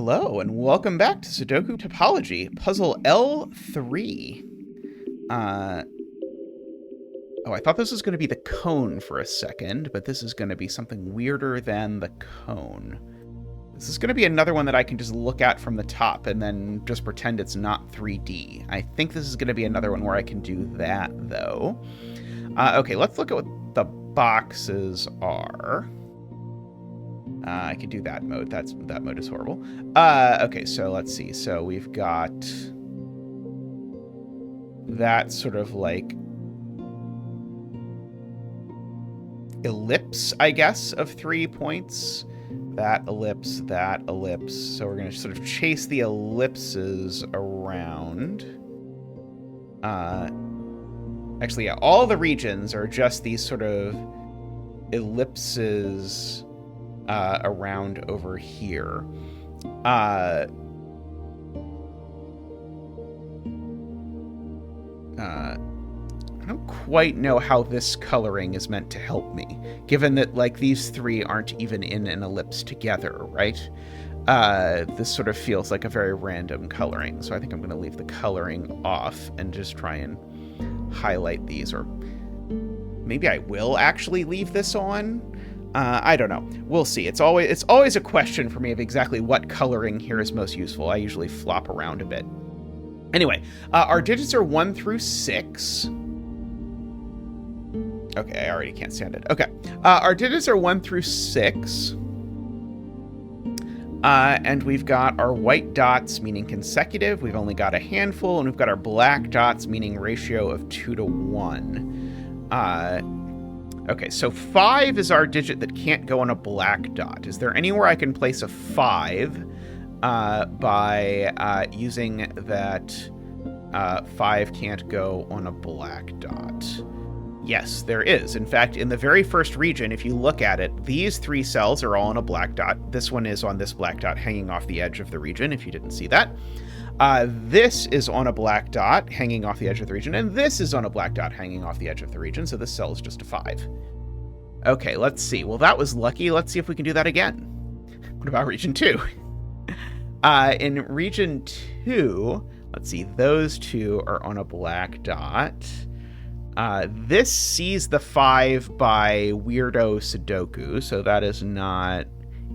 Hello, and welcome back to Sudoku Topology, puzzle L3. Oh, I thought this was going to be the cone for a second, but this is going to be something weirder than the cone. This is going to be another one that I can just look at from the top and then just pretend it's not 3D. I think this is going to be another one where I can do that, though. Okay, let's look at what the boxes are. I could do that mode. That mode is horrible. Okay, so let's see. So we've got that sort of like ellipse, I guess, of 3 points. That ellipse, that ellipse. So we're going to sort of chase the ellipses around. Actually, yeah, all the regions are just these sort of ellipses around over here. I don't quite know how this coloring is meant to help me, given that, like, these three aren't even in an ellipse together, right? This sort of feels like a very random coloring, so I think I'm going to leave the coloring off and just try and highlight these, or maybe I will actually leave this on. I don't know. We'll see. It's always a question for me of exactly what coloring here is most useful. I usually flop around a bit. Anyway, our digits are 1 through 6. Okay, I already can't stand it. Okay, our digits are 1 through 6. And we've got our white dots, meaning consecutive. We've only got a handful, and we've got our black dots, meaning ratio of 2 to 1. Okay, so 5 is our digit that can't go on a black dot. Is there anywhere I can place a 5 by using that 5 can't go on a black dot? Yes, there is. In fact, in the very first region, if you look at it, these 3 cells are all on a black dot. This one is on this black dot hanging off the edge of the region, if you didn't see that. This is on a black dot hanging off the edge of the region, and this is on a black dot hanging off the edge of the region, so this cell is just a 5. Okay, let's see. Well, that was lucky. Let's see if we can do that again. What about region 2? In region 2, let's see, those 2 are on a black dot. This sees the 5 by Weirdo Sudoku, so that is not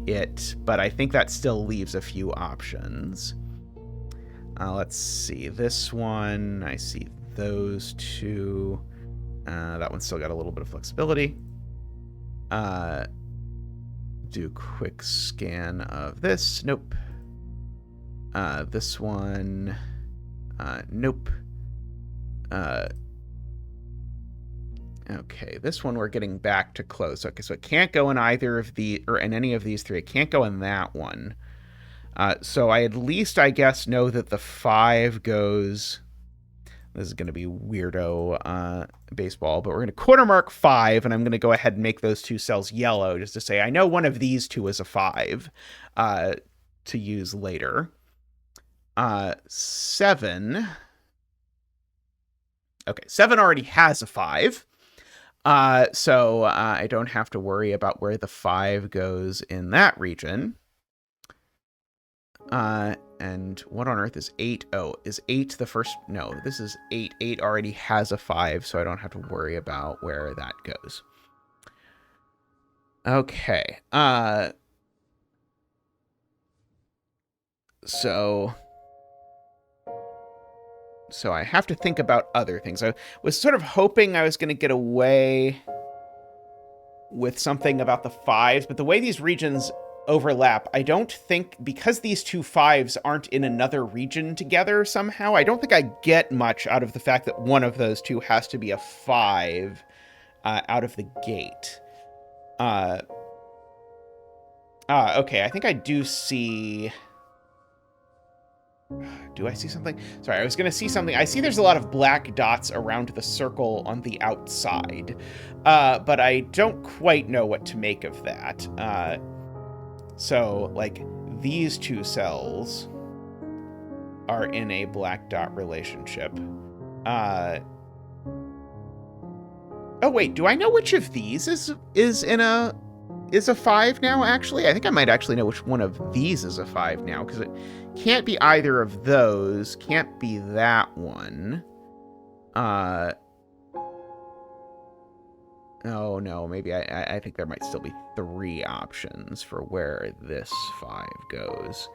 it, but I think that still leaves a few options. Let's see, this one, I see those 2. That one's still got a little bit of flexibility. Do quick scan of this. Nope. This one. Nope. Okay, this one we're getting back to close. Okay, so it can't go in either of the, or in any of these 3. It can't go in that one. So I at least, I guess, know that the 5 goes. This is going to be weirdo baseball, but we're going to quarter mark 5, and I'm going to go ahead and make those 2 cells yellow just to say I know one of these 2 is a 5 to use later. 7. Okay, 7 already has a 5. So I don't have to worry about where the 5 goes in that region. And what on earth is 8? Oh, is 8 the first? No, this is 8. 8 already has a 5, so I don't have to worry about where that goes. Okay. So I have to think about other things. I was sort of hoping I was going to get away with something about the 5s, but the way these regions overlap, I don't think, because these 2 5s aren't in another region together somehow, I don't think I get much out of the fact that one of those 2 has to be a 5 out of the gate. Okay, I think I do see... Do I see something? Sorry, I was going to see something. I see there's a lot of black dots around the circle on the outside, but I don't quite know what to make of that. So, like, these 2 cells are in a black dot relationship. Oh, wait, do I know which of these is in a is a 5 now, actually. I think I might actually know which one of these is a 5 now, because it can't be either of those. Can't be that one. Oh, no, maybe I think there might still be 3 options for where this 5 goes.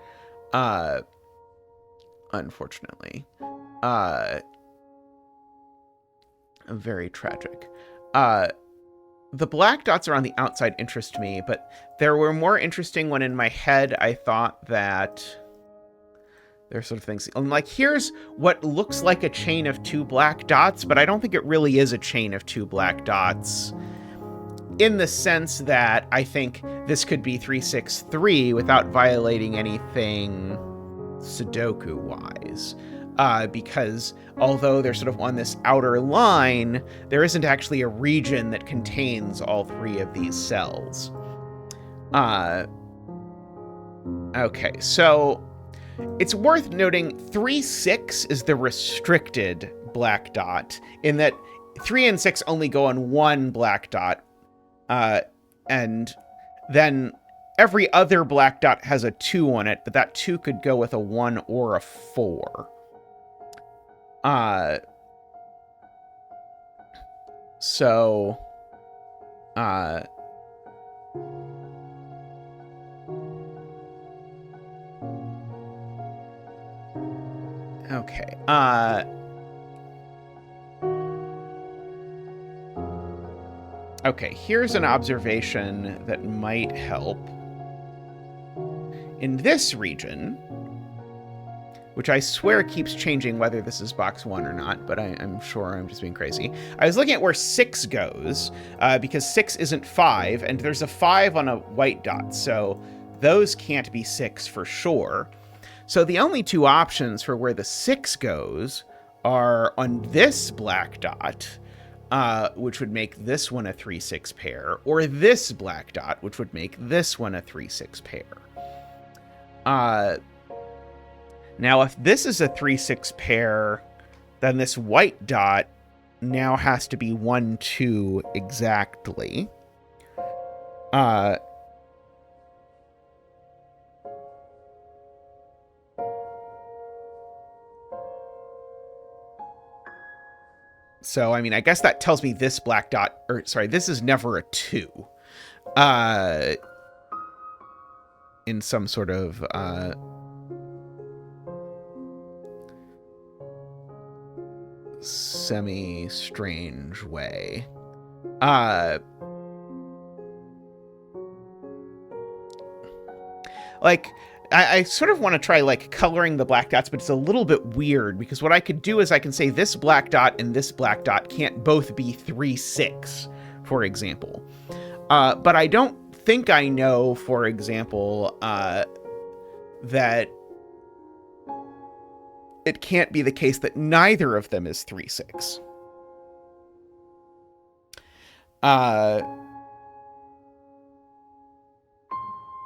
Unfortunately. Very tragic. The black dots are on the outside interest me, but there were more interesting when in my head I thought that there's sort of things. Like, here's what looks like a chain of 2 black dots, but I don't think it really is a chain of 2 black dots, in the sense that I think this could be 3, 6, 3 without violating anything Sudoku-wise. Because although they're sort of on this outer line, there isn't actually a region that contains all 3 of these cells. Okay, so it's worth noting 3, 6 is the restricted black dot, in that 3 and 6 only go on 1 black dot, and then every other black dot has a 2 on it, but that 2 could go with a 1 or a 4. So, okay, okay, here's an observation that might help. In this region, which I swear keeps changing whether this is box 1 or not, but I'm sure I'm just being crazy. I was looking at where 6 goes, because 6 isn't 5, and there's a 5 on a white dot, so those can't be 6 for sure. So the only 2 options for where the 6 goes are on this black dot, which would make this one a 3-6 pair, or this black dot, which would make this one a 3-6 pair. Now, if this is a 3-6 pair, then this white dot now has to be 1, 2 exactly. So, I mean, I guess that tells me this black dot, or sorry, this is never a 2. In some sort of, semi-strange way. Like, I sort of want to try, like, coloring the black dots, but it's a little bit weird, because what I could do is I can say this black dot and this black dot can't both be 3-6, for example. But I don't think I know, for example, that it can't be the case that neither of them is 3-6.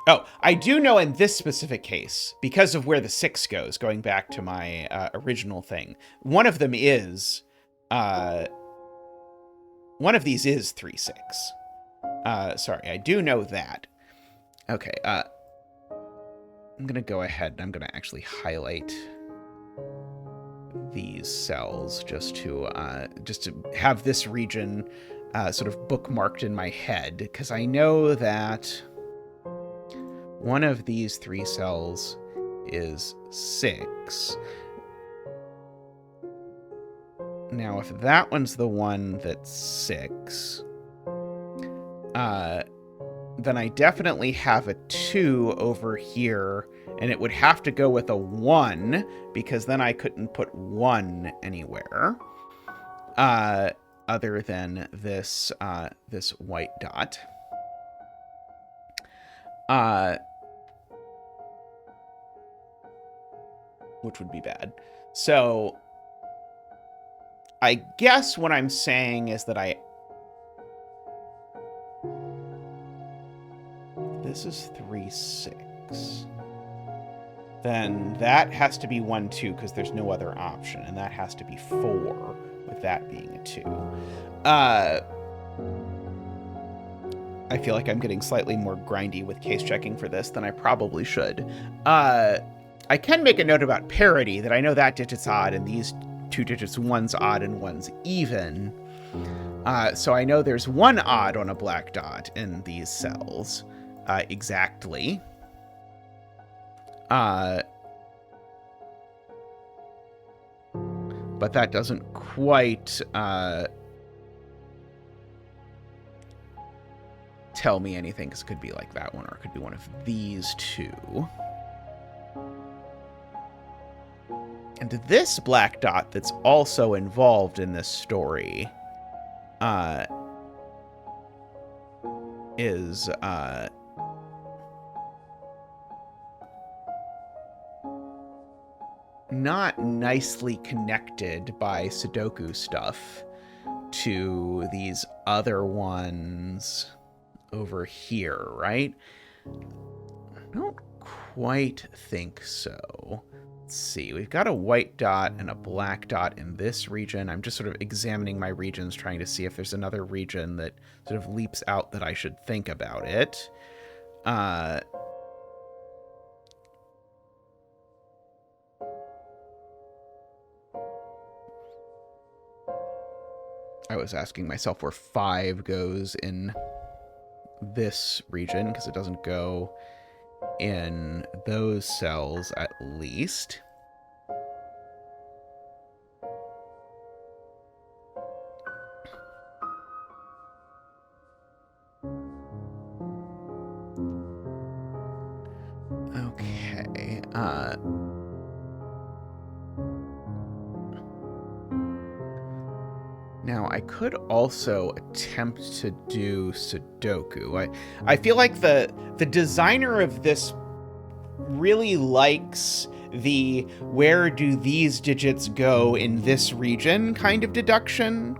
Oh, I do know in this specific case, because of where the 6 goes, going back to my original thing, one of them is, one of these is 3-6. Sorry, I do know that. Okay, I'm going to go ahead and I'm going to actually highlight these cells just to have this region sort of bookmarked in my head, because I know that one of these 3 cells is 6. Now, if that one's the one that's 6, then I definitely have a 2 over here, and it would have to go with a 1, because then I couldn't put 1 anywhere, other than this, this white dot. Which would be bad. So, I guess what I'm saying is that this is 3-6. Then that has to be 1, 2, because there's no other option, and that has to be 4, with that being a 2. I feel like I'm getting slightly more grindy with case checking for this than I probably should. I can make a note about parity, that I know that digit's odd and these two digits, one's odd and one's even. So I know there's one odd on a black dot in these cells, exactly. But that doesn't quite tell me anything, because it could be like that one, or it could be one of these two. And this black dot that's also involved in this story is not nicely connected by Sudoku stuff to these other ones over here, right? I don't quite think so. Let's see, we've got a white dot and a black dot in this region. I'm just sort of examining my regions, trying to see if there's another region that sort of leaps out that I should think about it. I was asking myself where 5 goes in this region, because it doesn't go in those cells at least. Okay. Now, I could also attempt to do Sudoku. I feel like the designer of this really likes the where do these digits go in this region kind of deduction.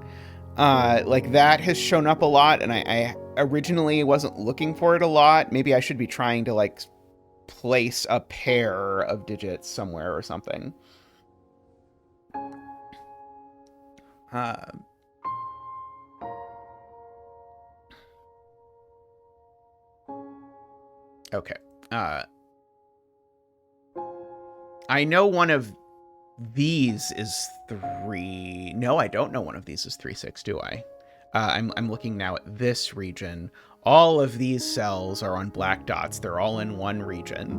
Like that has shown up a lot, and I originally wasn't looking for it a lot. Maybe I should be trying to like place a pair of digits somewhere or something. Okay. I know one of these is 3. No, I don't know one of these is 3, 6, do I? I'm looking now at this region. All of these cells are on black dots. They're all in one region.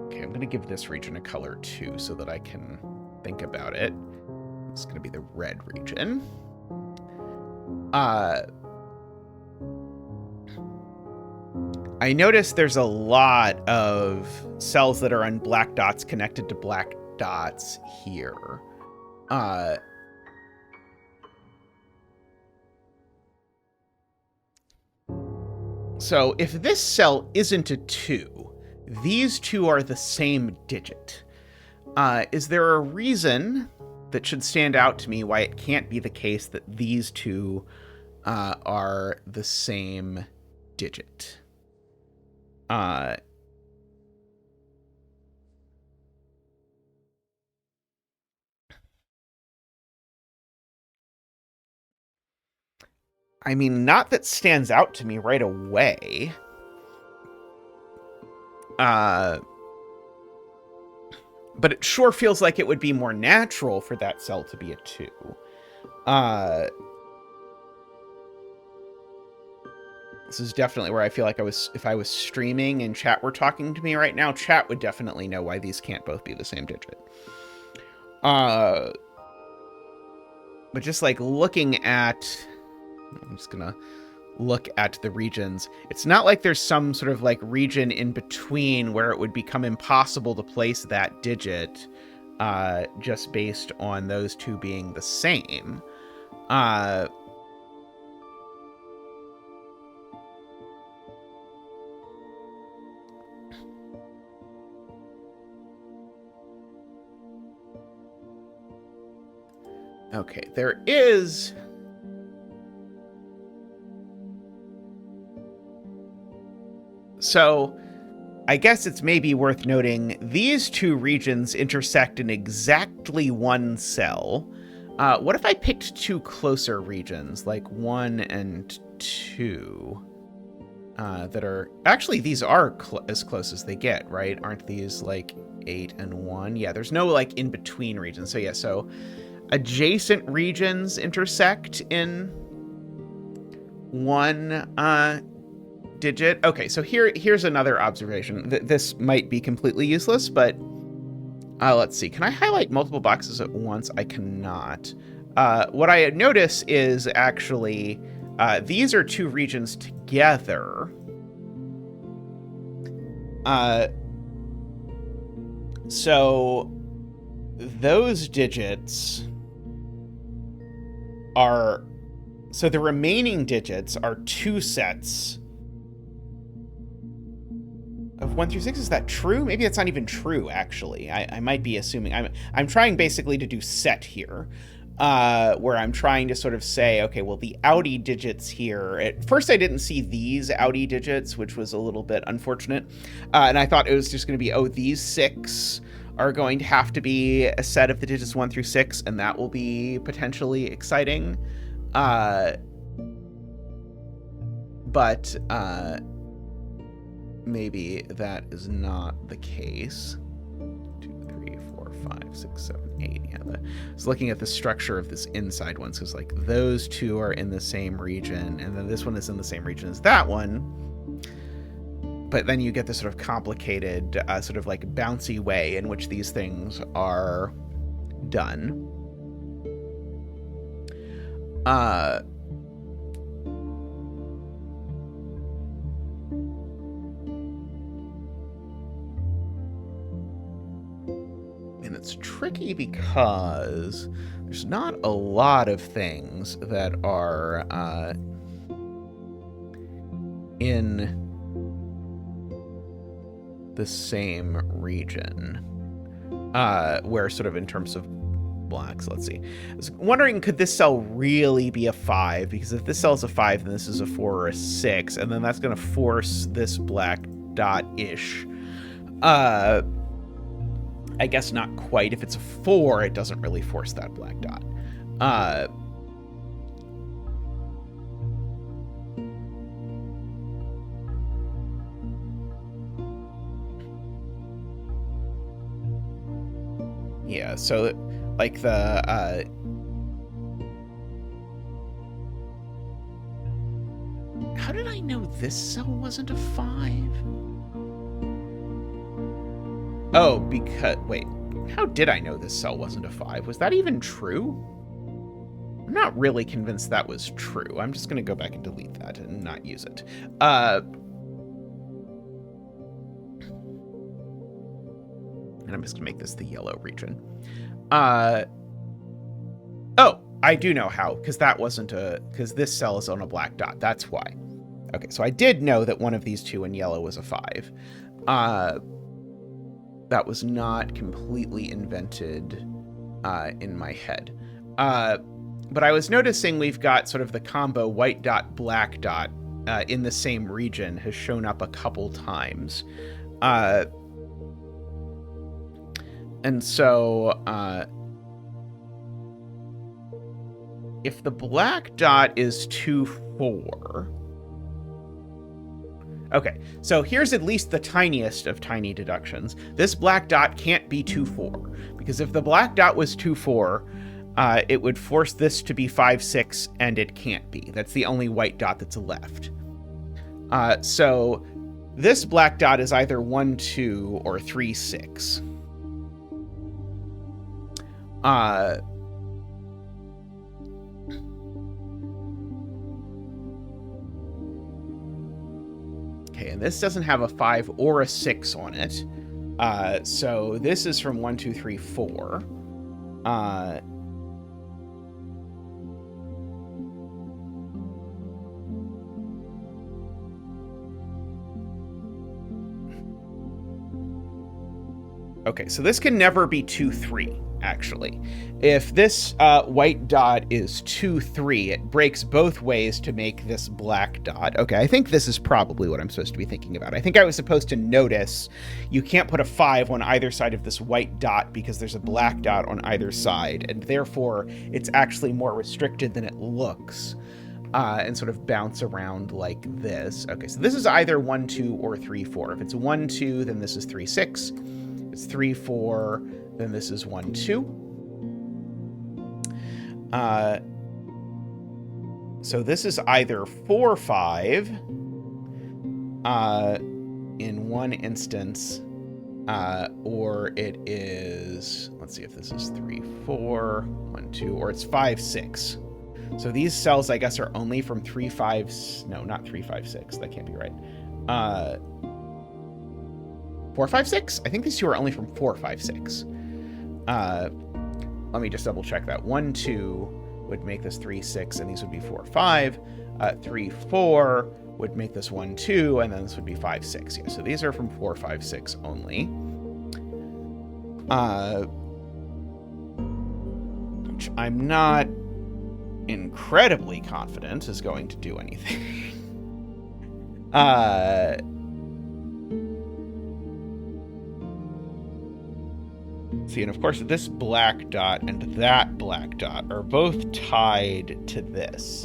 Okay, I'm going to give this region a color too, so that I can think about it. It's going to be the red region. I noticed there's a lot of cells that are on black dots connected to black dots here. So if this cell isn't a 2, these two are the same digit. Is there a reason that should stand out to me why it can't be the case that these two are the same digit? I mean, not that stands out to me right away. But it sure feels like it would be more natural for that cell to be a 2. This is definitely where I feel like if I was streaming and chat were talking to me right now, chat would definitely know why these can't both be the same digit. But just like looking at, I'm just gonna look at the regions. It's not like there's some sort of like region in between where it would become impossible to place that digit just based on those two being the same. Okay, there is... So, I guess it's maybe worth noting these two regions intersect in exactly one cell. What if I picked two closer regions, like 1 and 2, that are... Actually, these are as close as they get, right? Aren't these like 8 and 1? Yeah, there's no like in-between regions. So yeah, so adjacent regions intersect in one digit. Okay, so here's another observation. This might be completely useless, but let's see. Can I highlight multiple boxes at once? I cannot. What I notice is actually these are two regions together. So those digits are... So the remaining digits are two sets of 1 through 6. Is that true? Maybe that's not even true, actually. I might be assuming. I'm trying basically to do set here, where I'm trying to sort of say, okay, well, the outie digits here... At first, I didn't see these outie digits, which was a little bit unfortunate. And I thought it was just going to be, oh, these 6 are going to have to be a set of the digits 1 through 6, and that will be potentially exciting. But maybe that is not the case. 2, 3, 4, 5, 6, 7, 8. Yeah, I was looking at the structure of this inside one. So it's like those two are in the same region, and then this one is in the same region as that one. But then you get this sort of complicated, sort of like bouncy way in which these things are done. And it's tricky because there's not a lot of things that are in the same region, where sort of in terms of blacks, let's see. I was wondering, could this cell really be a 5? Because if this cell is a 5, then this is a 4 or a 6, and then that's going to force this black dot-ish. I guess not quite. If it's a 4, it doesn't really force that black dot. Yeah, so like the how did I know this cell wasn't a 5? Oh, because... Wait. How did I know this cell wasn't a 5? Was that even true? I'm not really convinced that was true. I'm just going to go back and delete that and not use it. And I'm just going to make this the yellow region. Oh, I do know how, because that wasn't a... Because this cell is on a black dot. That's why. Okay, so I did know that one of these two in yellow was a 5. That was not completely invented in my head. But I was noticing we've got sort of the combo white dot, black dot in the same region has shown up a couple times. And so if the black dot is 2, 4... Okay, so here's at least the tiniest of tiny deductions. This black dot can't be 2, 4, because if the black dot was 2, 4, it would force this to be 5, 6, and it can't be. That's the only white dot that's left. So this black dot is either 1, 2, or 3, 6. Okay, and this doesn't have a 5 or a 6 on it. So this is from 1, 2, 3, 4. Okay, so this can never be 2, 3. actually. If this white dot is 2, 3, it breaks both ways to make this black dot. Okay, I think this is probably what I'm supposed to be thinking about. I think I was supposed to notice you can't put a 5 on either side of this white dot because there's a black dot on either side, and therefore it's actually more restricted than it looks. And sort of bounce around like this. Okay, so this is either 1, 2, or 3, 4. If it's 1, 2, then this is 3, 6. If it's 3, 4, then this is 1, 2. So this is either 4, 5 in one instance, or it is, let's see if this is 3, 4, 1, 2, or it's 5, 6. So these cells, I guess, are only from 3, 5, no, not 3, 5, 6. That can't be right. 4, 5, 6? I think these two are only from 4, 5, 6. Let me just double check that. 1, 2 would make this 3, 6, and these would be 4, 5. 3, 4 would make this 1, 2, and then this would be 5, 6. Yeah, so these are from 4, 5, 6 only. Which I'm not incredibly confident is going to do anything. See, and of course this black dot and that black dot are both tied to this.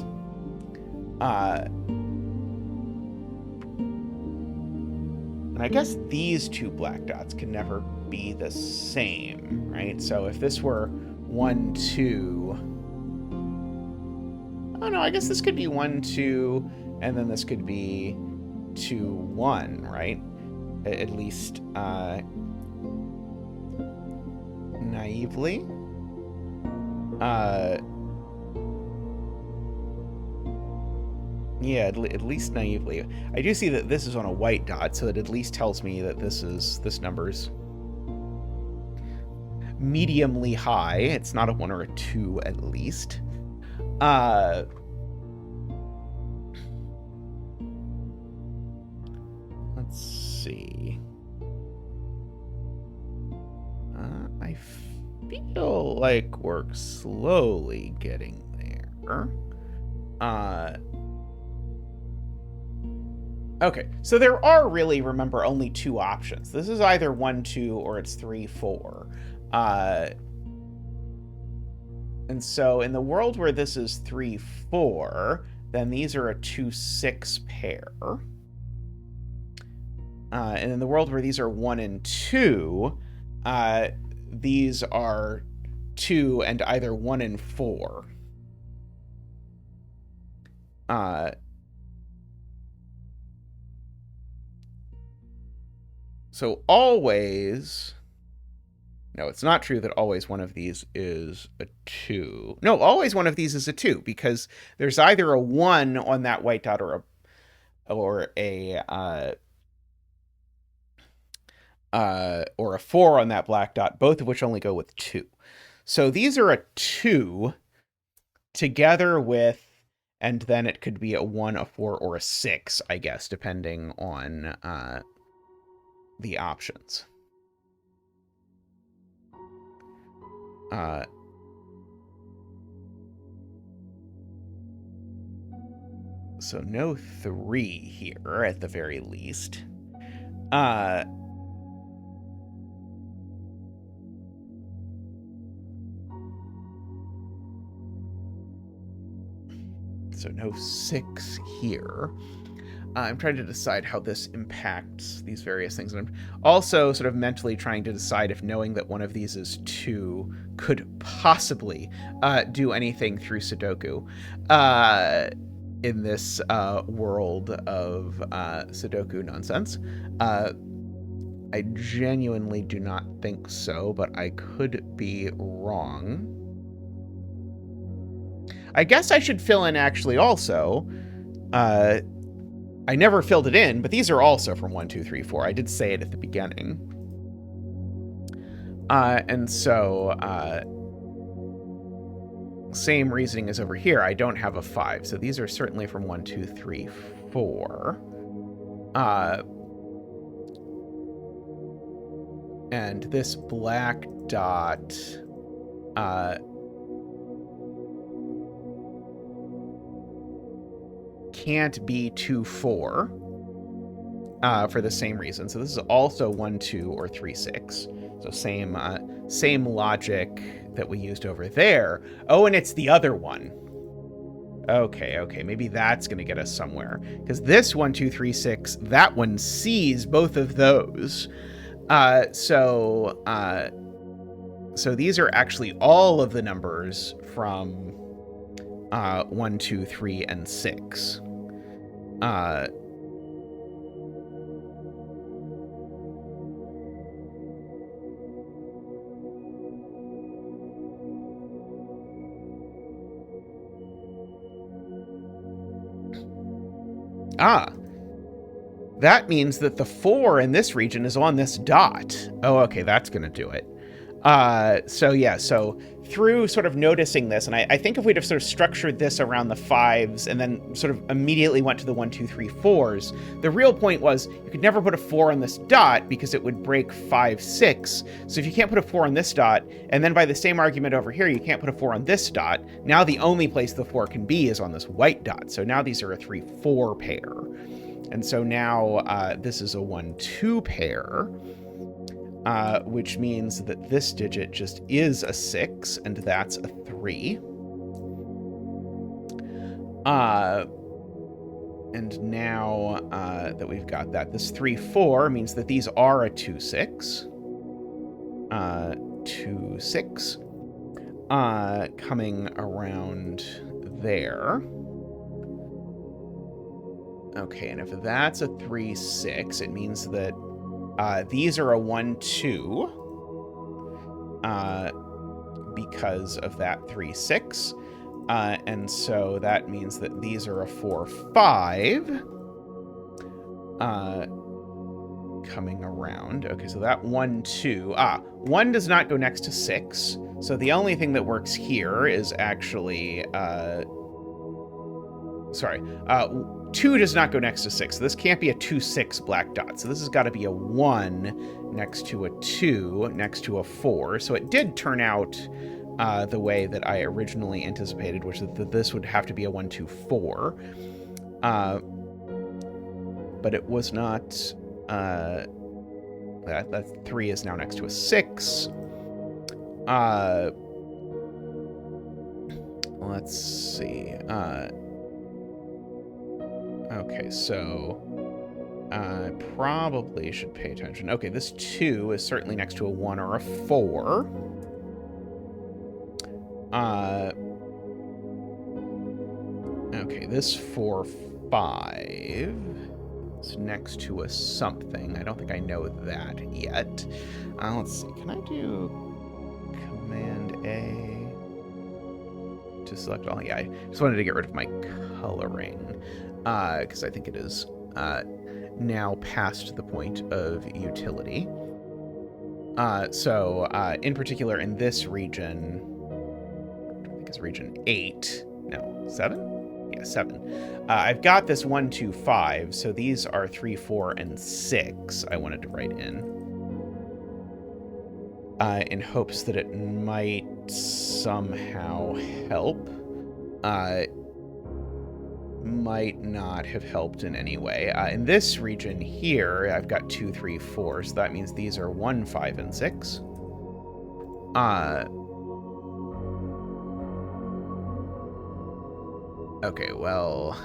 And I guess these two black dots can never be the same, right? So if this were 1, 2... Oh, no, I guess this could be 1, 2, and then this could be 2, 1, right? At least, naively. Yeah, at least naively. I do see that this is on a white dot, so it at least tells me that this number's mediumly high. It's not a 1 or a 2, at least. Let's see. I feel like we're slowly getting there. Okay, so there are really, remember, only two options. This is either 1, 2, or it's 3, 4. And so in the world where this is 3, 4, then these are a 2, 6 pair. And in the world where these are 1 and 2, these are 2 and either 1 and 4. So always... No, it's not true that always one of these is a 2. No, always one of these is a 2, because there's either a 1 on that white dot or a 4 on that black dot, both of which only go with 2. So these are a 2 together with, and then it could be a 1, a 4, or a 6, I guess, depending on the options. So no 3 here, at the very least. So no 6 here. I'm trying to decide how this impacts these various things. And I'm also sort of mentally trying to decide if knowing that one of these is 2 could possibly do anything through Sudoku in this world of Sudoku nonsense. I genuinely do not think so, but I could be wrong. I guess I should fill in actually also. I never filled it in, but these are also from 1, 2, 3, 4. I did say it at the beginning. And so, same reasoning as over here. I don't have a 5, so these are certainly from 1, 2, 3, 4. And this black dot can't be 2, 4 for the same reason. So this is also 1, 2, or 3, 6. So same logic that we used over there. Oh, and it's the other one. Okay, maybe that's going to get us somewhere. Because this 1, 2, 3, 6, that one sees both of those. So these are actually all of the numbers from 1, 2, 3, and 6. That means that the 4 in this region is on this dot. Oh, okay, that's going to do it. So through sort of noticing this, and I think if we'd have sort of structured this around the 5s and then sort of immediately went to the 1, 2, 3, 4s, the real point was you could never put a 4 on this dot because it would break 5, 6. So if you can't put a 4 on this dot, and then by the same argument over here, you can't put a 4 on this dot, now the only place the 4 can be is on this white dot. So now these are a 3, 4 pair. And so now this is a 1, 2 pair. Which means that this digit just is a 6, and that's a 3. And now that we've got that, this 3, 4 means that these are a 2, 6. 2, 6. Coming around there. Okay, and if that's a 3, 6, it means that these are a 1, 2 because of that 3, 6. And so that means that these are a 4, 5 coming around. Okay, so that 1, 2. 1 does not go next to 6. So the only thing that works here is actually... 2 does not go next to 6. So this can't be a 2, 6 black dot. So this has got to be a 1 next to a 2 next to a 4. So it did turn out the way that I originally anticipated, which is that this would have to be a 1, 2, 4. But it was not... that 3 is now next to a 6. Let's see... Okay, so I probably should pay attention. Okay, this 2 is certainly next to a 1 or a 4. Okay, this 4, 5 is next to a something. I don't think I know that yet. Let's see. Can I do Command A to select all? Yeah, I just wanted to get rid of my coloring. Because I think it is now past the point of utility. So in particular, in this region, I think it's region 8. No, 7? Yeah, 7. I've got this 1, 2, 5. So these are 3, 4, and 6 I wanted to write in hopes that it might somehow help. Might not have helped in any way. In this region here, I've got 2, 3, 4, so that means these are 1, 5, and 6. Okay, well...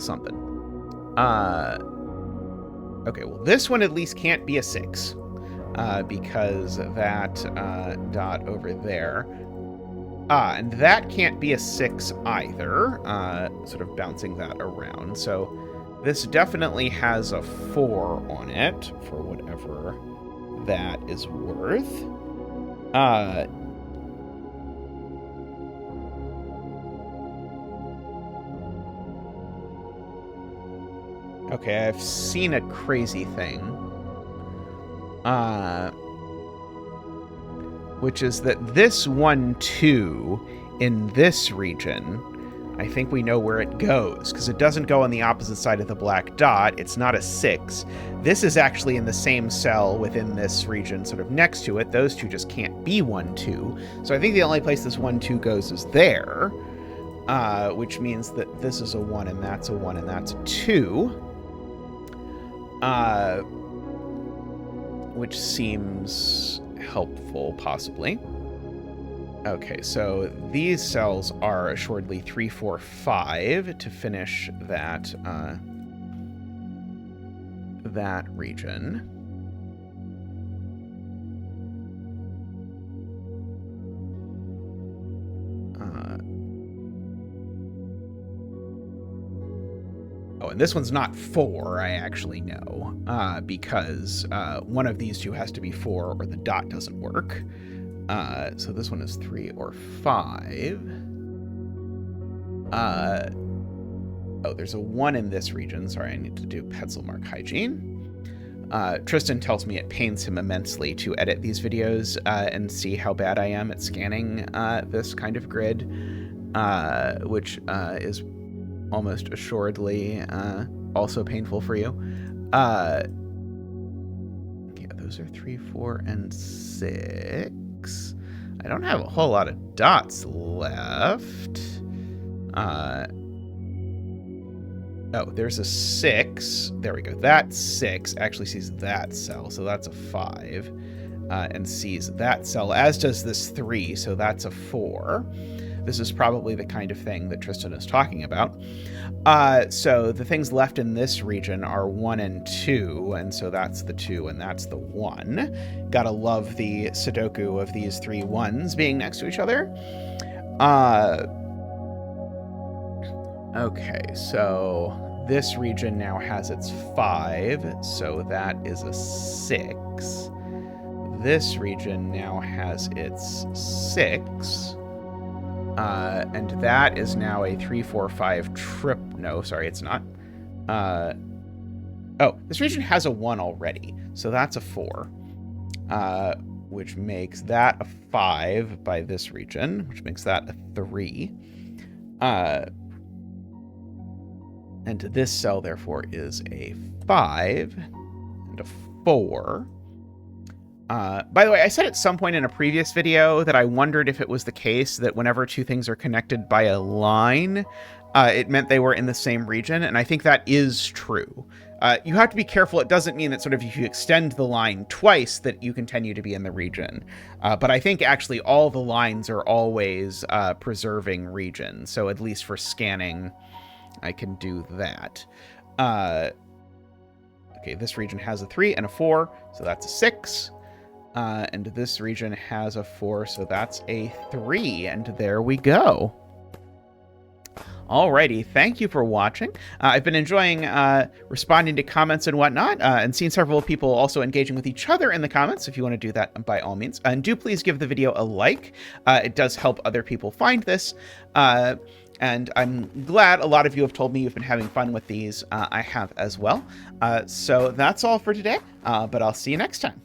something. Okay, well, this one at least can't be a 6. Because that dot over there. And that can't be a 6 either, sort of bouncing that around. So this definitely has a 4 on it, for whatever that is worth. Okay, I've seen a crazy thing. Which is that this 1, 2 in this region I think we know where it goes, because it doesn't go on the opposite side of the black dot. It's not a 6. This is actually in the same cell within this region, sort of next to it. Those two just can't be 1, 2. So I think the only place this 1, 2 goes is there, which means that this is a 1, and that's a 1, and that's a 2. Which seems helpful, possibly. Okay, so these cells are assuredly 3, 4, 5 to finish that that region. Oh, and this one's not 4, I actually know, because one of these two has to be 4 or the dot doesn't work. So this one is 3 or 5. Oh, there's a 1 in this region. Sorry, I need to do pencil mark hygiene. Tristan tells me it pains him immensely to edit these videos and see how bad I am at scanning this kind of grid, which is almost assuredly also painful for you. Yeah, those are 3, 4, and 6. I don't have a whole lot of dots left. Oh, there's a 6. There we go. That 6 actually sees that cell, so that's a 5. And sees that cell, as does this 3, so that's a 4. This is probably the kind of thing that Tristan is talking about. So the things left in this region are 1 and 2, and so that's the 2 and that's the 1. Gotta love the Sudoku of these 3 1s being next to each other. Okay, so this region now has its 5, so that is a 6. This region now has its 6. And that is now a 3, 4, 5 trip. No, sorry, it's not. Oh, this region has a 1 already, so that's a 4. Which makes that a 5 by this region, which makes that a 3. And this cell, therefore, is a 5 and a 4. By the way, I said at some point in a previous video that I wondered if it was the case that whenever two things are connected by a line, it meant they were in the same region, and I think that is true. You have to be careful. It doesn't mean that sort of if you extend the line twice that you continue to be in the region. But I think actually all the lines are always preserving region, so at least for scanning, I can do that. Okay, this region has a 3 and a 4, so that's a 6. And this region has a 4, so that's a 3, and there we go. Alrighty, thank you for watching. I've been enjoying responding to comments and whatnot, and seeing several people also engaging with each other in the comments. If you want to do that, by all means. And do please give the video a like. It does help other people find this. And I'm glad a lot of you have told me you've been having fun with these. I have as well. So that's all for today, but I'll see you next time.